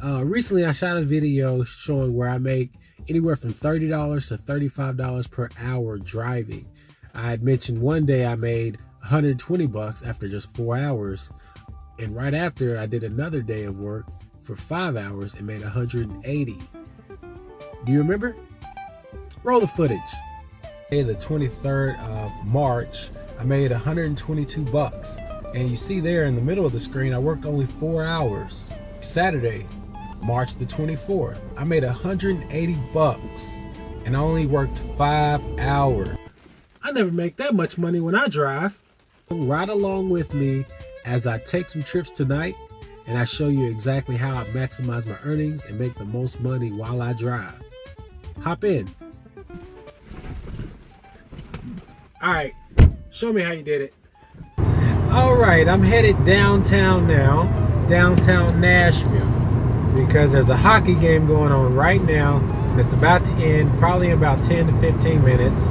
Recently I shot a video showing where I make anywhere from $30 to $35 per hour driving. I had mentioned one day I made 120 bucks after just 4 hours, and right after I did another day of work for 5 hours and made 180. Do you remember? Roll the footage. The 23rd of March, I made 122 bucks. And you see there in the middle of the screen, I worked only 4 hours. Saturday, March the 24th, I made 180 bucks and I only worked 5 hours. I never make that much money when I drive. Ride along with me as I take some trips tonight and I show you exactly how I maximize my earnings and make the most money while I drive. Hop in. All right, show me how you did it. All right, I'm headed downtown now, downtown Nashville, because there's a hockey game going on right now and it's about to end probably in about 10 to 15 minutes.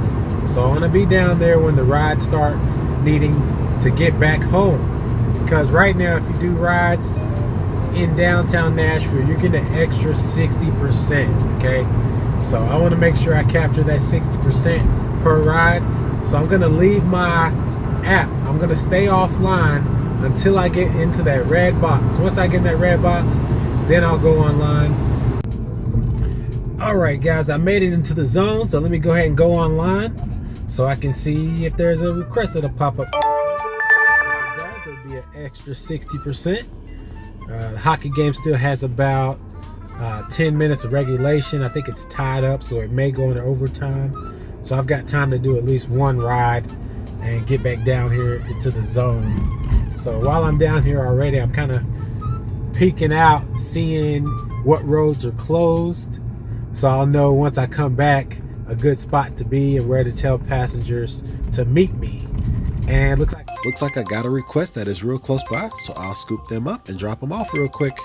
So I want to be down there when the rides start needing to get back home, because right now if you do rides in downtown Nashville, you're getting an extra 60%, okay? So I want to make sure I capture that 60% per ride. So I'm going to leave my app. I'm going to stay offline until I get into that red box. Once I get in that red box, then I'll go online. All right, guys, I made it into the zone. So let me go ahead and go online so I can see if there's a request that'll pop up. If it does, it'll be an extra 60%. The hockey game still has about 10 minutes of regulation. I think it's tied up, so it may go into overtime. So I've got time to do at least one ride and get back down here into the zone. So while I'm down here already, I'm kind of peeking out, seeing what roads are closed. So I'll know once I come back a good spot to be and where to tell passengers to meet me. And looks like I got a request that is real close by, so I'll scoop them up and drop them off real quick.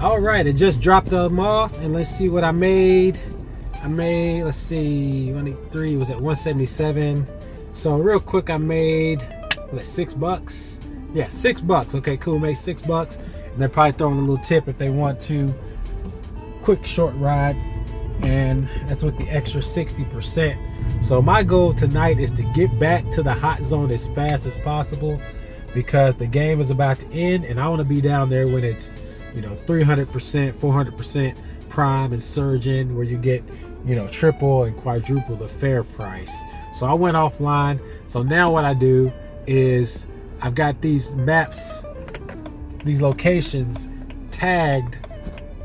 All right, it just dropped them off, and let's see what I made. Let's see, 183 was at 177. So real quick, I made, was that $6? Yeah, $6. Okay, cool, made $6. And they're probably throwing a little tip if they want to. Quick, short ride. And that's with the extra 60%. So my goal tonight is to get back to the hot zone as fast as possible, because the game is about to end and I want to be down there when it's, 300%, 400% prime and surgeon, where you get, triple and quadruple the fare price. So I went offline. So now what I do is I've got these maps, these locations tagged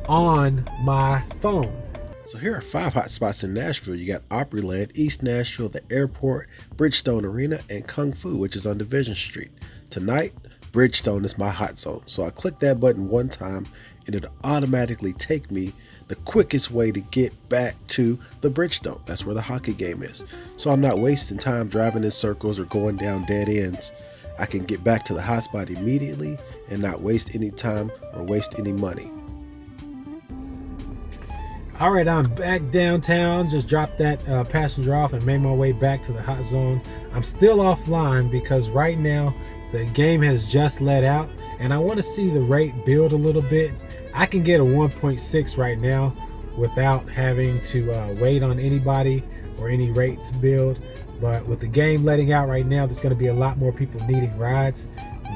on my phone. So here are 5 hot spots in Nashville. You got Opryland, East Nashville, the airport, Bridgestone Arena, and Kung Fu, which is on Division Street. Tonight, Bridgestone is my hot zone. So I click that button one time and it'll automatically take me the quickest way to get back to the Bridgestone. That's where the hockey game is. So I'm not wasting time driving in circles or going down dead ends. I can get back to the hot spot immediately and not waste any time or waste any money. All right, I'm back downtown. Just dropped that passenger off and made my way back to the hot zone. I'm still offline because right now the game has just let out and I want to see the rate build a little bit. I can get a 1.6 right now without having to wait on anybody or any rate to build. But with the game letting out right now, there's going to be a lot more people needing rides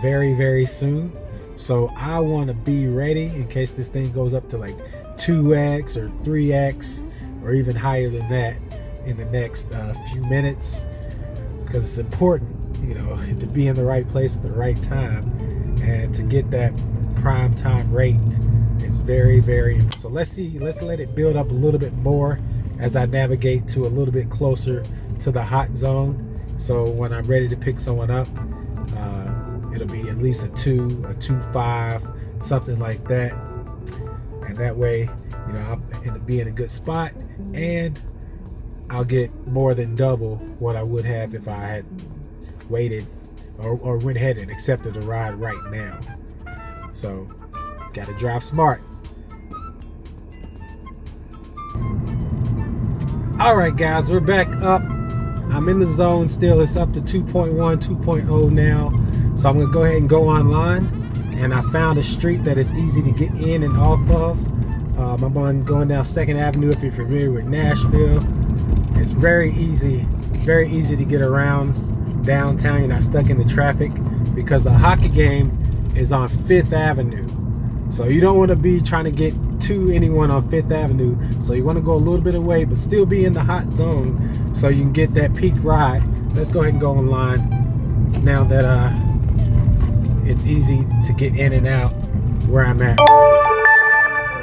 very, very soon. So I want to be ready in case this thing goes up to like 2x or 3x or even higher than that in the next few minutes, because it's important, to be in the right place at the right time and to get that prime time rate. It's very, very. So let's let it build up a little bit more as I navigate to a little bit closer to the hot zone. So when I'm ready to pick someone up, it'll be at least a 2.5, something like that. And that way, I'll end up being in a good spot and I'll get more than double what I would have if I had waited or went ahead and accepted a ride right now. So, gotta drive smart. All right, guys, we're back up. I'm in the zone still. It's up to 2.1, 2.0 now. So I'm gonna go ahead and go online and I found a street that is easy to get in and off of. I'm going down 2nd Avenue. If you're familiar with Nashville, it's very easy to get around downtown. You're not stuck in the traffic because the hockey game is on 5th Avenue. So you don't want to be trying to get to anyone on 5th Avenue. So you want to go a little bit away, but still be in the hot zone so you can get that peak ride. Let's go ahead and go online now that it's easy to get in and out where I'm at. So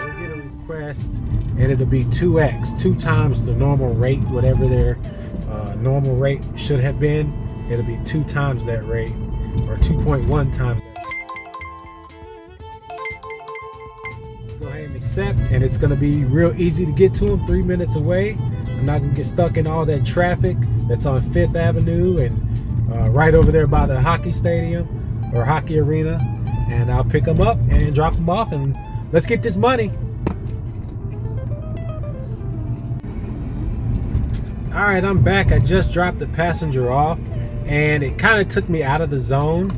we'll get a request and it'll be 2x, 2 times the normal rate, whatever their normal rate should have been. It'll be 2 times that rate, or 2.1 times that rate. Go ahead and accept, and it's going to be real easy to get to them, 3 minutes away. I'm not going to get stuck in all that traffic that's on 5th Avenue and right over there by the hockey stadium or hockey arena. And I'll pick them up and drop them off, and let's get this money. All right, I'm back. I just dropped the passenger off, and it kind of took me out of the zone.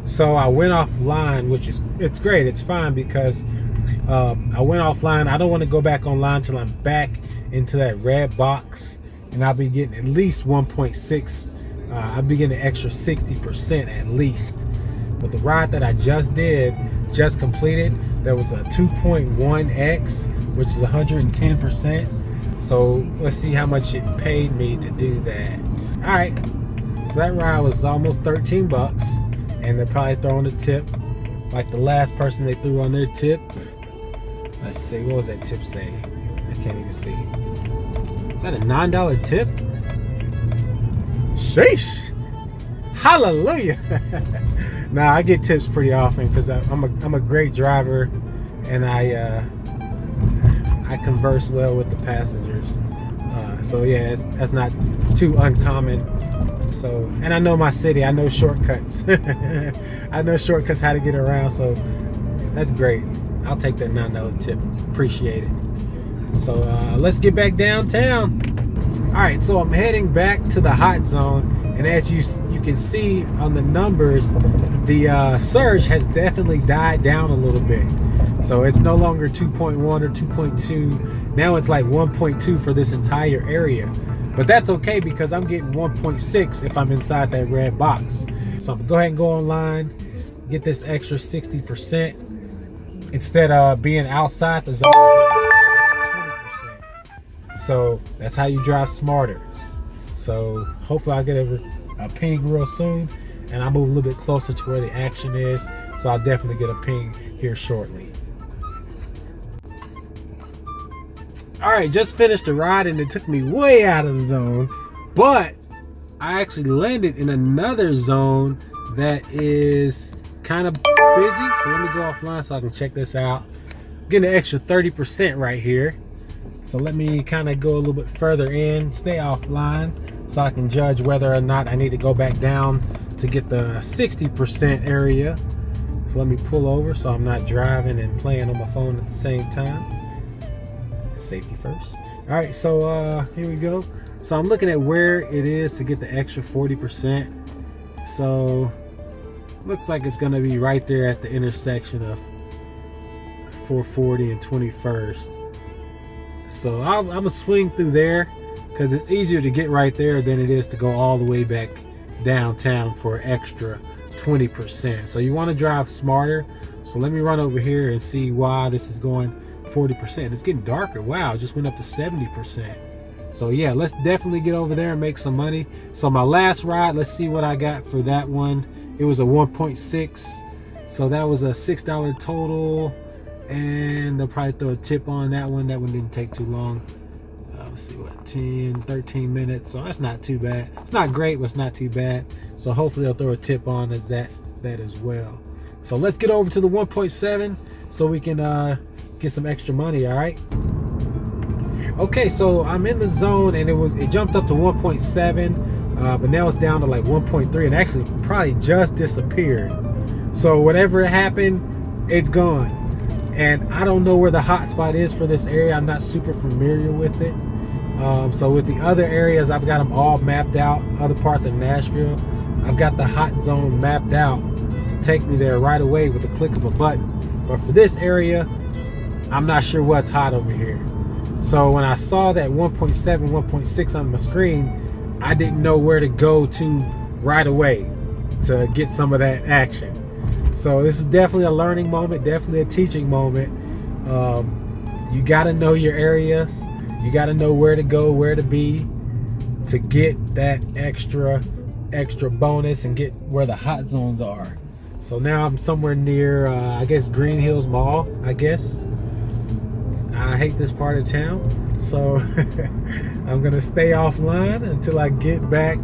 So I went offline, which is, it's great. It's fine because I went offline. I don't want to go back online till I'm back into that red box, and I'll be getting at least 1.6. I'll be getting an extra 60% at least. But the ride that I just completed, there was a 2.1x, which is 110%. So let's see how much it paid me to do that. All right, so that ride was almost 13 bucks, and they're probably throwing a tip like the last person they threw on their tip. Let's see, what was that tip say? I can't even see. Is that a $9 tip? Sheesh! Hallelujah! Nah, I get tips pretty often because I'm a great driver, and I converse well with the passengers. So yeah, that's not too uncommon. So, and I know my city. I know shortcuts. I know shortcuts how to get around. So that's great. I'll take that $9 tip. Appreciate it. So let's get back downtown. All right, so I'm heading back to the hot zone, and as you can see on the numbers, the surge has definitely died down a little bit. So it's no longer 2.1 or 2.2. Now it's like 1.2 for this entire area. But that's okay because I'm getting 1.6 if I'm inside that red box. So I'm gonna go ahead and go online, get this extra 60% instead of being outside the zone. 20%. So that's how you drive smarter. So hopefully I'll get a ping real soon, and I'll move a little bit closer to where the action is. So I'll definitely get a ping here shortly. All right, just finished the ride, and it took me way out of the zone, but I actually landed in another zone that is kind of busy. So let me go offline so I can check this out. I'm getting an extra 30% right here. So let me kind of go a little bit further in, stay offline, so I can judge whether or not I need to go back down to get the 60% area. So let me pull over so I'm not driving and playing on my phone at the same time. Safety first. All right, so here we go. So I'm looking at where it is to get the extra 40%. So looks like it's gonna be right there at the intersection of 440 and 21st. So I'm gonna swing through there because it's easier to get right there than it is to go all the way back downtown for extra 20%. So you want to drive smarter. So let me run over here and see why this is going 40%. It's getting darker. Wow, it just went up to 70%. So yeah, let's definitely get over there and make some money. So my last ride, let's see what I got for that one. It was a 1.6, so that was a $6 total, and they'll probably throw a tip on that one. That one didn't take too long. Let's see, what, 13 minutes. So that's not too bad. It's not great, but it's not too bad. So hopefully they'll throw a tip on as that as well. So let's get over to the 1.7 so we can get some extra money. All right. Okay, so I'm in the zone, and it jumped up to 1.7, but now it's down to like 1.3, and actually probably just disappeared. So whatever happened, it's gone. And I don't know where the hot spot is for this area. I'm not super familiar with it. So with the other areas, I've got them all mapped out. Other parts of Nashville, I've got the hot zone mapped out will take me there right away with the click of a button. But for this area, I'm not sure what's hot over here. So when I saw that 1.7, 1.6 on my screen, I didn't know where to go to right away to get some of that action. So this is definitely a learning moment, definitely a teaching moment. You got to know your areas. You got to know where to go, where to be to get that extra bonus and get where the hot zones are. So now I'm somewhere near, I guess, Green Hills Mall, I guess. I hate this part of town, so I'm gonna stay offline until I get back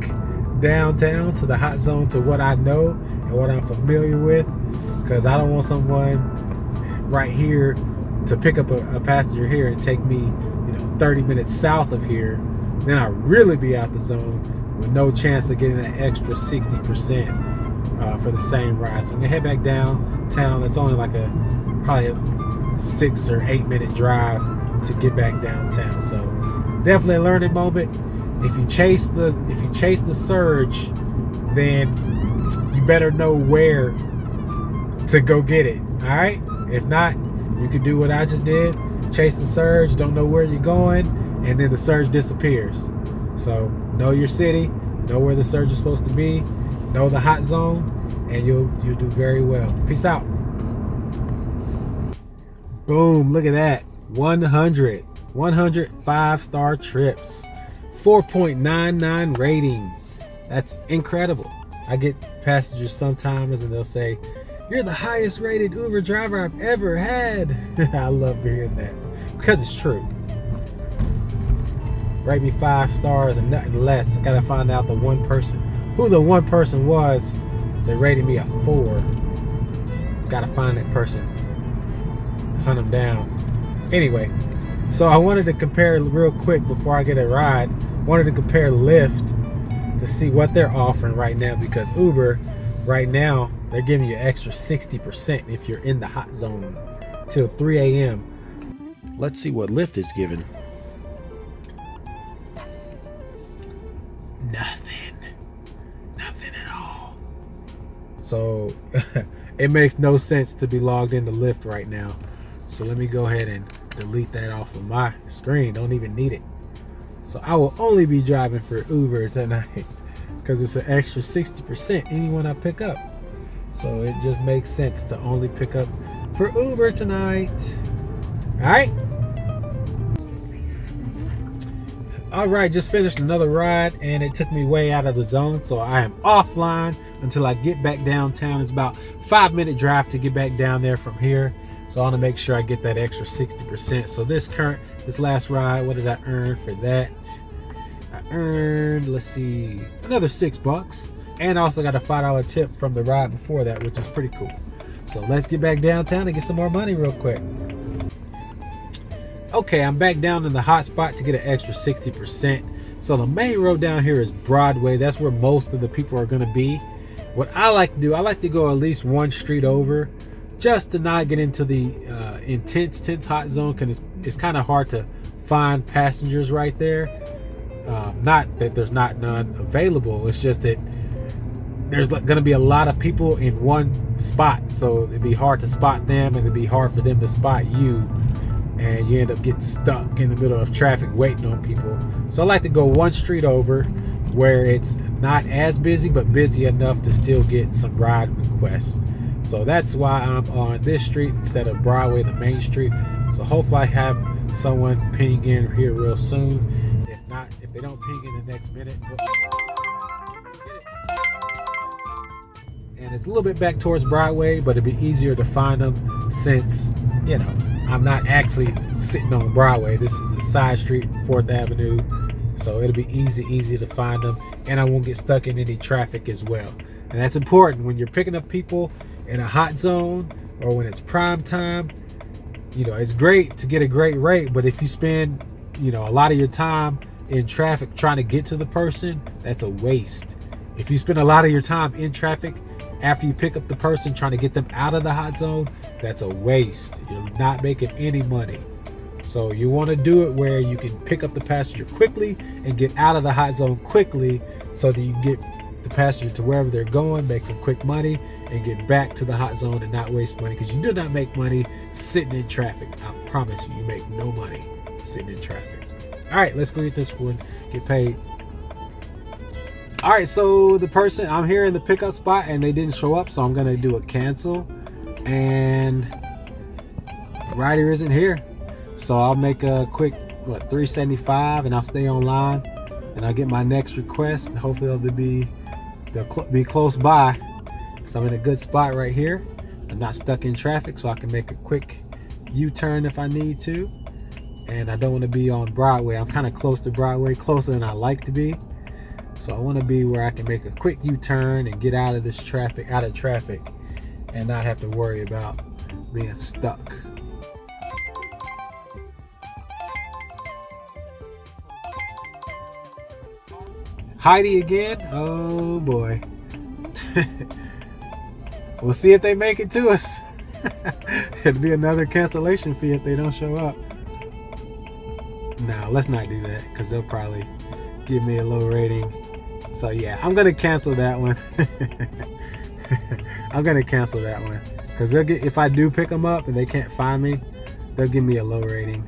downtown to the hot zone, to what I know and what I'm familiar with, because I don't want someone right here to pick up a passenger here and take me 30 minutes south of here. Then I really be out the zone with no chance of getting that extra 60% for the same ride. So I'm gonna head back downtown. It's only like probably a 6 or 8 minute drive to get back downtown. So definitely a learning moment. If you chase the surge, then you better know where to go get it. All right. If not, you could do what I just did. Chase the surge, don't know where you're going, and then the surge disappears. So know your city, know where the surge is supposed to be, know the hot zone, and you'll do very well. Peace out. Boom, look at that. 100 5-star trips, 4.99 rating. That's incredible. I get passengers sometimes and they'll say, "You're the highest rated Uber driver I've ever had." I love hearing that because it's true. Rate me 5 stars and nothing less. I gotta find out who the one person was that rated me a 4. Gotta find that person, hunt them down. Anyway, so I wanted to compare real quick before I get a ride. Wanted to compare Lyft to see what they're offering right now, because Uber right now, they're giving you extra 60% if you're in the hot zone till 3 a.m. Let's see what Lyft is giving. Nothing at all. So it makes no sense to be logged into Lyft right now. So let me go ahead and delete that off of my screen. Don't even need it. So I will only be driving for Uber tonight because it's an extra 60% anyone I pick up. So it just makes sense to only pick up for Uber tonight. All right, just finished another ride and it took me way out of the zone. So I am offline until I get back downtown. It's about 5-minute drive to get back down there from here. So I want to make sure I get that extra 60%. So this last ride, what did I earn for that? I earned, let's see, another $6. And I also got a $5 tip from the ride before that, which is pretty cool. So let's get back downtown and get some more money real quick. Okay, I'm back down in the hot spot to get an extra 60%. So the main road down here is Broadway. That's where most of the people are gonna be. What I like to do, I like to go at least one street over just to not get into the intense hot zone, because it's kind of hard to find passengers right there. Not that there's not none available, it's just that there's going to be a lot of people in one spot, so it'd be hard to spot them and it'd be hard for them to spot you, and you end up getting stuck in the middle of traffic waiting on people. So I like to go one street over where it's not as busy but busy enough to still get some ride requests. So that's why I'm on this street instead of Broadway, the main street. So hopefully I have someone ping in here real soon. If not, if they don't ping in the next minute, and it's a little bit back towards Broadway, but it'd be easier to find them since, I'm not actually sitting on Broadway. This is a side street, 4th Avenue. So it'll be easy to find them, and I won't get stuck in any traffic as well. And that's important when you're picking up people in a hot zone or when it's prime time. It's great to get a great rate, but if you spend a lot of your time in traffic trying to get to the person, that's a waste. If you spend a lot of your time in traffic after you pick up the person trying to get them out of the hot zone, that's a waste. You're not making any money. So you want to do it where you can pick up the passenger quickly and get out of the hot zone quickly, so that you get the passenger to wherever they're going, make some quick money, and get back to the hot zone and not waste money, because you do not make money sitting in traffic. I promise you, you make no money sitting in traffic. All right, let's go get this one, get paid. All right, so the person, I'm here in the pickup spot and they didn't show up, so I'm gonna do a cancel, and the rider isn't here. So I'll make a quick, $3.75, and I'll stay online, and I'll get my next request. Hopefully they'll be close by, because I'm in a good spot right here. I'm not stuck in traffic, so I can make a quick U-turn if I need to. And I don't want to be on Broadway. I'm kind of close to Broadway, closer than I like to be. So I want to be where I can make a quick U-turn and get out of this traffic, and not have to worry about being stuck. Heidi again? Oh boy. We'll see if they make it to us. It'll be another cancellation fee if they don't show up. No, let's not do that, because they'll probably give me a low rating. So yeah, I'm gonna cancel that one. I'm gonna cancel that one, because they'll get, if I do pick them up and they can't find me, they'll give me a low rating.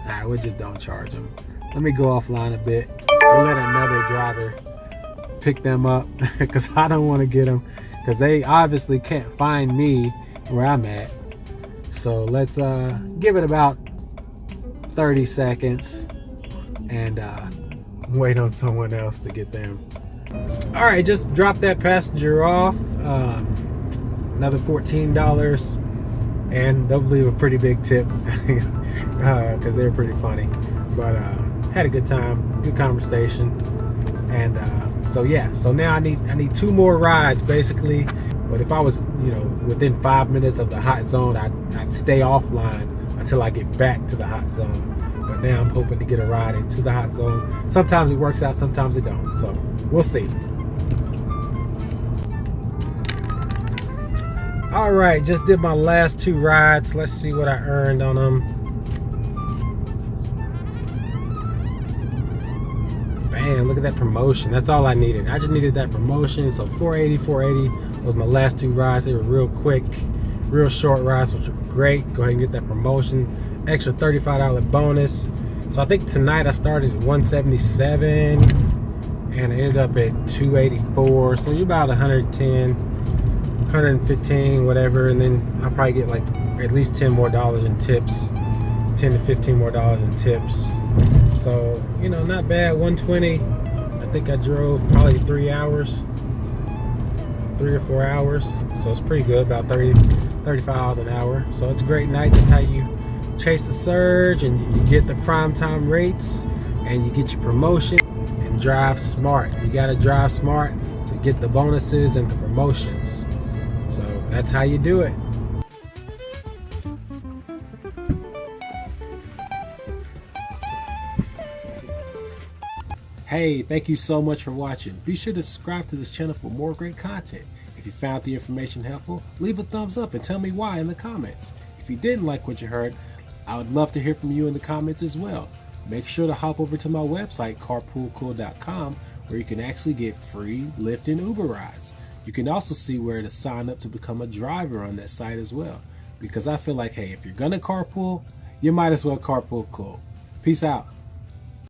Alright, we just don't charge them. Let me go offline a bit. We'll let another driver pick them up, because I don't want to get them, because they obviously can't find me where I'm at. So let's give it about 30 seconds and wait on someone else to get them. All right, just drop that passenger off. Another $14, and they'll leave a pretty big tip, because they're pretty funny. But had a good time, good conversation, and so yeah. So now I need 2 more rides basically. But if I was, within 5 minutes of the hot zone, I'd stay offline until I get back to the hot zone. But now I'm hoping to get a ride into the hot zone. Sometimes it works out, sometimes it don't. So we'll see. All right, just did my last 2 rides. Let's see what I earned on them. Man, look at that promotion. That's all I needed. I just needed that promotion. So 480 was my last 2 rides. They were real quick, real short rides, which were great. Go ahead and get that promotion. Extra $35 bonus. So I think tonight I started at 177 and I ended up at 284. So you're about 110, 115, whatever. And then I'll probably get like at least $10 more in tips, 10 to 15 more in tips. So, not bad. 120. I think I drove probably 3 hours, 3 or 4 hours. So it's pretty good, about 35 miles an hour. So it's a great night. That's how you chase the surge, and you get the prime time rates, and you get your promotion, and drive smart. You got to drive smart to get the bonuses and the promotions. So that's how you do it. Hey, thank you so much for watching. Be sure to subscribe to this channel for more great content. If you found the information helpful, leave a thumbs up and tell me why in the comments. If you didn't like what you heard, I would love to hear from you in the comments as well. Make sure to hop over to my website, carpoolcool.com, where you can actually get free Lyft and Uber rides. You can also see where to sign up to become a driver on that site as well. Because I feel like, hey, if you're gonna carpool, you might as well carpool cool. Peace out.